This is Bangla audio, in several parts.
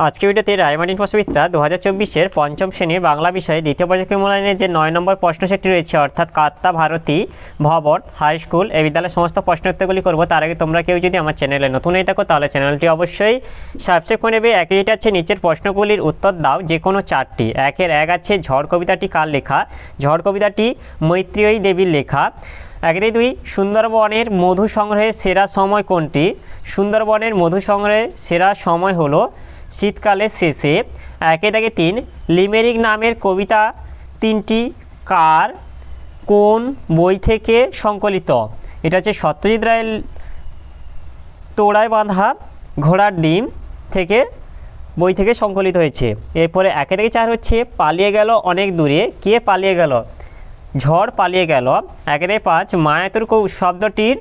আজকে ভিডিওতে রায়মার্টিন প্রশ্নবিদ্যা 2024-এর পঞ্চম শ্রেণীর বাংলা বিষয়ে দ্বিতীয় পর্যায়ক্রমিক মূল্যায়নের যে 9 নম্বর প্রশ্ন সেটটি রয়েছে, অর্থাৎ কাত্তা ভারতী ভবন হাই স্কুল এই বিদ্যালয়ের সমস্ত প্রশ্ন উত্তরগুলি করবো। তার আগে তোমরা কেউ যদি আমার চ্যানেলে নতুন হয়ে থাকো তাহলে চ্যানেলটি অবশ্যই সাবস্ক্রাইব করে নেবে। একইটা আছে নিচের প্রশ্নগুলির উত্তর দাও যে কোনো চারটি। একের এক আছে ঝড় কবিতাটি কার লেখা? ঝড় কবিতাটি মৈত্রেয়ী দেবীর লেখা। একের দুই, সুন্দরবনের মধু সংগ্রহের সেরা সময় কোনটি? সুন্দরবনের মধু সংগ্রহের সেরা সময় হলো শীতকালের শেষে। একে থেকে তিন, লিমেরিক নামের কবিতা তিনটি কার কোন বই থেকে সংকলিত? এটা হচ্ছে সত্যজিৎ রায়ের তোড়ায় বাঁধা ঘোড়ার ডিম থেকে বই থেকে সংকলিত হয়েছে। এরপরে একে থেকে চার হচ্ছে পালিয়ে গেল অনেক দূরে, কে পালিয়ে গেল? ঝড় পালিয়ে গেল। একে থেকে পাঁচ, মায়াতুর শব্দটির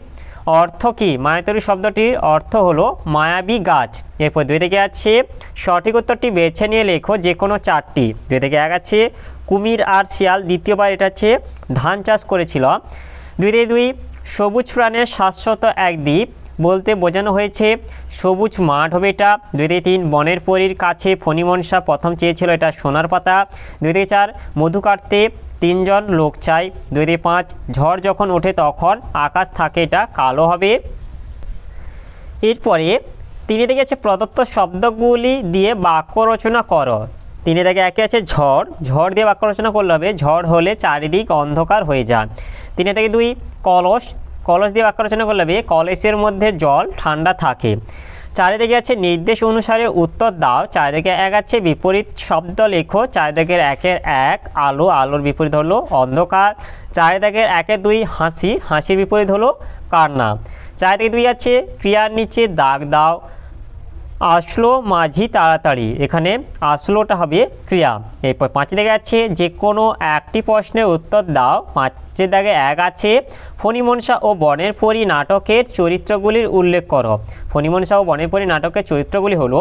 অর্থ কী? মায়াতুর শব্দটির অর্থ হলো মায়াবী গাছ। এরপর দুই থেকে আছে সঠিক উত্তরটি বেছে নিয়ে লেখো যে কোনো চারটি। দুই থেকে এক আছে কুমির আর শিয়াল দ্বিতীয়বার এটা হচ্ছে ধান চাষ করেছিল। দুই থেকে দুই, সবুজ প্রাণের শাশ্বত এক দ্বীপ বলতে বোঝানো হয়েছে সবুজ মাঠ হবে এটা। দুই থেকে তিন, বনের পরীর কাছে ফণিমনসা প্রথম চেয়েছিল এটা সোনার পাতা। দুই থেকে চার, মধু কাটতে তিনজন লোক চাই। দুই থেকে পাঁচ, ঝড় যখন ওঠে তখন আকাশ থাকে এটা কালো হবে। এরপরে তিনে থেকে আছে প্রদত্ত শব্দগুলি দিয়ে বাক্য রচনা করো। তিনে থেকে একে আছে ঝড়, ঝড় দিয়ে বাক্য রচনা করলে হবে ঝড় হলে চারিদিক অন্ধকার হয়ে যায়। তিনে থেকে দুই, কলস, কলস দিয়ে বাক্য রচনা করলে হবে কলসের মধ্যে জল ঠান্ডা থাকে। চারিদিকে আছে নির্দেশ অনুসারে উত্তর দাও। চারিদিকে এক আছে বিপরীত শব্দ লেখো। চারিদিকের একের এক আলো, আলোর বিপরীত হলো অন্ধকার। চারিদিকের একের দুই হাসি, হাসির বিপরীত হলো কান্না। চারিদিকে দুই আছে ক্রিয়ার নিচে দাগ দাও। আসলো মাঝি তাড়াতাড়ি, এখানে আসলোটা হবে ক্রিয়া। এরপর পাঁচে দাগে আছে যে কোনো একটি প্রশ্নের উত্তর দাও। পাঁচের দাগে এক আছে ফণিমনসা ও বনের পরী নাটকের চরিত্রগুলির উল্লেখ করো। ফণিমনসা ও বনের পরী নাটকের চরিত্রগুলি হলো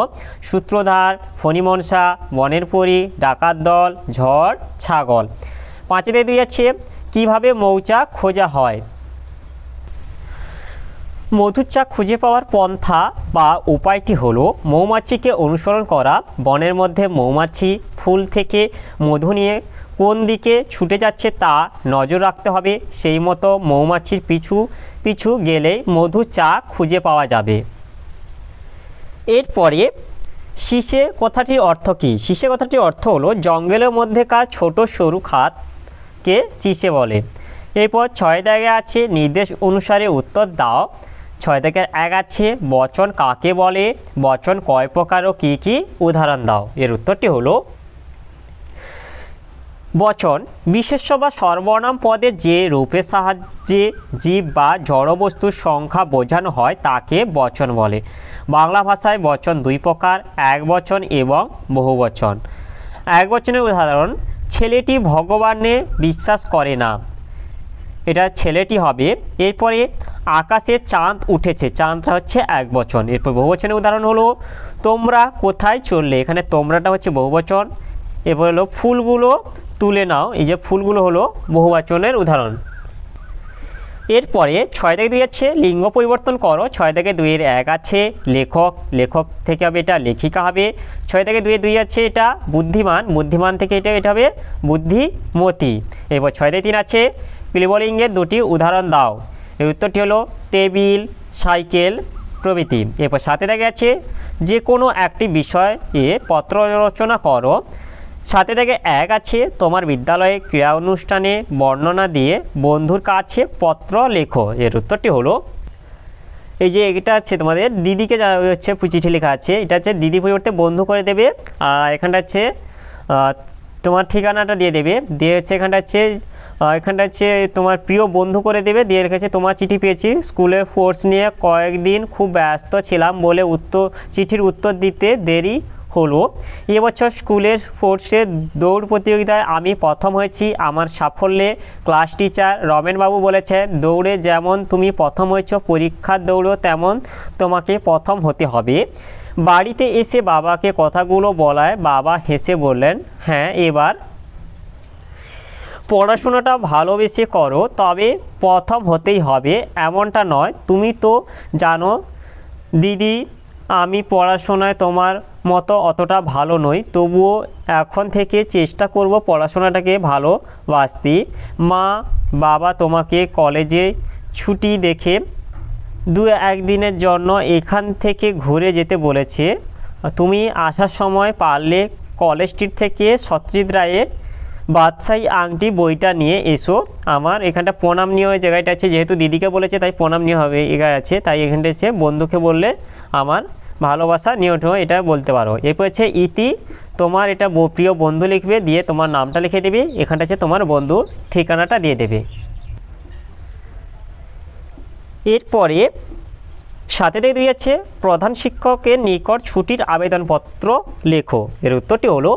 সূত্রধার, ফণিমনসা, বনের পরী, ডাকাত দল, ঝড়, ছাগল। পাঁচে দাগে দুই আছে কিভাবে মৌচাক খোঁজা হয়? মধুর চাক খুঁজে পাওয়ার পন্থা বা উপায়টি হলো মৌমাছিকে অনুসরণ করা। বনের মধ্যে মৌমাছি ফুল থেকে মধু নিয়ে কোন দিকে ছুটে যাচ্ছে তা নজর রাখতে হবে। সেই মতো মৌমাছির পিছু পিছু গেলেই মধুর চাক খুঁজে পাওয়া যাবে। এরপরে শিশে কথাটির অর্থ কী? শিশে কথাটির অর্থ হলো জঙ্গলের মধ্যেকার ছোট সরু খাতকে শিশে বলে। এরপর ছয় দাগে আছে নির্দেশ অনুসারে উত্তর দাও। ছয় থেকে এক আছে বচন কাকে বলে? বচন কয় প্রকার ও কী কী উদাহরণ দাও। এর উত্তরটি হলো বচন বিশেষ্য বা সর্বনাম পদে যে রূপের সাহায্যে জীব বা জড়বস্তুর সংখ্যা বোঝানো হয় তাকে বচন বলে। বাংলা ভাষায় বচন দুই প্রকার, এক বচন এবং বহু বচন। এক বচনের উদাহরণ ছেলেটি ভগবানে বিশ্বাস করে না, এটা ছেলেটি হবে। এরপরে আকাশে চাঁদ উঠেছে, চাঁদটা হচ্ছে এক বচন। এরপর বহুবচনের উদাহরণ হলো তোমরা কোথায় চললে, এখানে তোমরাটা হচ্ছে বহুবচন। এরপর হলো ফুলগুলো তুলে নাও, এই যে ফুলগুলো হলো বহুবচনের উদাহরণ। এরপরে ছয় থেকে দুই আছে লিঙ্গ পরিবর্তন করো। ছয় থেকে দুইয়ের এক আছে লেখক, লেখক থেকে হবে এটা লেখিকা হবে। ছয় থেকে দুই আছে এটা বুদ্ধিমান, বুদ্ধিমান থেকে এটা হবে বুদ্ধিমতী। এরপর ছয় থেকে তিন আছে ক্লিবলিঙ্গের দুটি উদাহরণ দাও। এর উত্তরটি হলো টেবিল, সাইকেল প্রভৃতি। এরপর সাথে থেকে আছে যে কোনো একটি বিষয়ে পত্র রচনা করো। সাথে থেকে এক আছে তোমার বিদ্যালয়ে ক্রীড়া অনুষ্ঠানে বর্ণনা দিয়ে বন্ধুর কাছে পত্র লেখো। এর উত্তরটি হলো এই যে এটা আছে তোমাদের দিদিকে হচ্ছে চিঠি লেখা আছে, এটা হচ্ছে দিদি পরিবর্তে বন্ধু করে দেবে। আর এখানটা হচ্ছে তোমার ঠিকানাটা দিয়ে দেবে, দিয়ে হচ্ছে এখানটা হচ্ছে তোমার প্রিয় বন্ধু করে দেবে। দিয়ে রেখেছে তোমার চিঠি পেয়েছি, স্কুলে স্পোর্টস নিয়ে কয়েকদিন খুব ব্যস্ত ছিলাম বলে চিঠির উত্তর দিতে দেরি হলো। এবছর স্কুলের স্পোর্টসে দৌড় প্রতিযোগিতায় আমি প্রথম হয়েছি। আমার সাফল্যে ক্লাস টিচার রমেনবাবু বলেছেন দৌড়ে যেমন তুমি প্রথম হয়েছ পরীক্ষার দৌড়েও তেমন তোমাকে প্রথম হতে হবে। বাড়িতে এসে বাবাকে কথাগুলো বলায় বাবা হেসে বললেন হ্যাঁ এবার পড়াশোনাটা ভালোবেসে করো, তবে প্রথম হতেই হবে এমনটা নয়। তুমি তো জানো দিদি আমি পড়াশোনায় তোমার মতো অতটা ভালো নই, তবুও এখন থেকে চেষ্টা করব পড়াশোনাটাকে ভালোবাসতে। মা বাবা তোমাকে কলেজে ছুটি দেখে দু একদিনের জন্য এখান থেকে ঘুরে যেতে বলেছে। তুমি আসার সময় পারলে কলেজ স্ট্রিট থেকে সত্যজিৎ রায়ের বাদশাহী আংটি বইটা নিয়ে এসো। আমার এখানটা প্রণাম নিয়ে ওই জায়গাটা আছে, যেহেতু দিদিকে বলেছে তাই প্রণাম নিয়ে হবে এগায় আছে, তাই এখানটা আছে বন্ধুকে বললে আমার ভালোবাসা নিয়েও এটা বলতে পারো। এরপর হচ্ছে ইতি, তোমার এটা প্রিয় বন্ধু লিখবে, দিয়ে তোমার নামটা লিখে দেবে, এখানটা আছে তোমার বন্ধুর ঠিকানাটা দিয়ে দেবে। এরপরে সাথে দিয়ে দুই আছে প্রধান শিক্ষকের নিকট ছুটির আবেদনপত্র লেখো। এর উত্তরটি হলো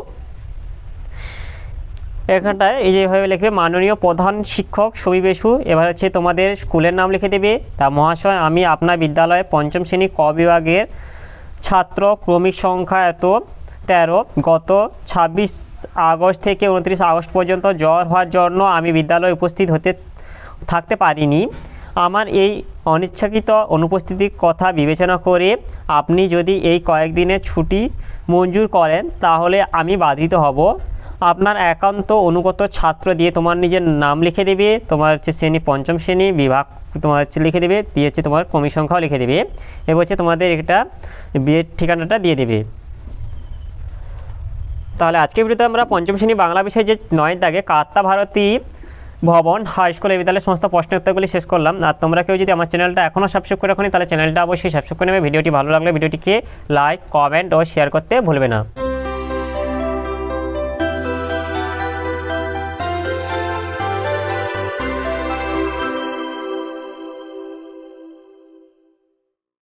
এখানটায় এই যেভাবে লিখবে মাননীয় প্রধান শিক্ষক ছবি বেশু। এবার হচ্ছে তোমাদের স্কুলের নাম লিখে দেবে। তা মহাশয়, আমি আপনার বিদ্যালয়ে পঞ্চম শ্রেণী ক বিভাগের ছাত্র, ক্রমিক সংখ্যা এত 13, গত 26 আগস্ট থেকে 29 আগস্ট পর্যন্ত জ্বর হওয়ার জন্য আমি বিদ্যালয়ে উপস্থিত থাকতে পারিনি। আমার এই অনিচ্ছাকৃত অনুপস্থিতির কথা বিবেচনা করে আপনি যদি এই কয়েকদিনের ছুটি মঞ্জুর করেন তাহলে আমি বাধিত হব। আপনার একান্ত অনুগত ছাত্র, দিয়ে তোমার নিজের নাম লিখে দেবে, তোমার হচ্ছে শ্রেণী পঞ্চম শ্রেণী বিভাগ তোমার হচ্ছে লিখে দেবে, দিয়ে হচ্ছে তোমার ক্রমিক সংখ্যাও লিখে দেবে। এবার হচ্ছে তোমাদের একটা বিয়ের ঠিকানাটা দিয়ে দেবে। তাহলে আজকের ভিডিওতে আমরা পঞ্চম শ্রেণী বাংলা বিষয়ে যে 9 দাগে কাত্তা ভারতী ভবন হাই স্কুল এই বিদ্যালয়ের সমস্ত প্রশ্ন উত্তরগুলি শেষ করলাম। আর তোমরা কেউ যদি আমার চ্যানেলটা এখনও সাবস্ক্রাইব করে রাখোনি তাহলে চ্যানেলটা অবশ্যই সাবস্ক্রাইব করে নেবে। ভিডিওটি ভালো লাগলে ভিডিওটিকে লাইক, কমেন্ট ও শেয়ার করতে ভুলবে না।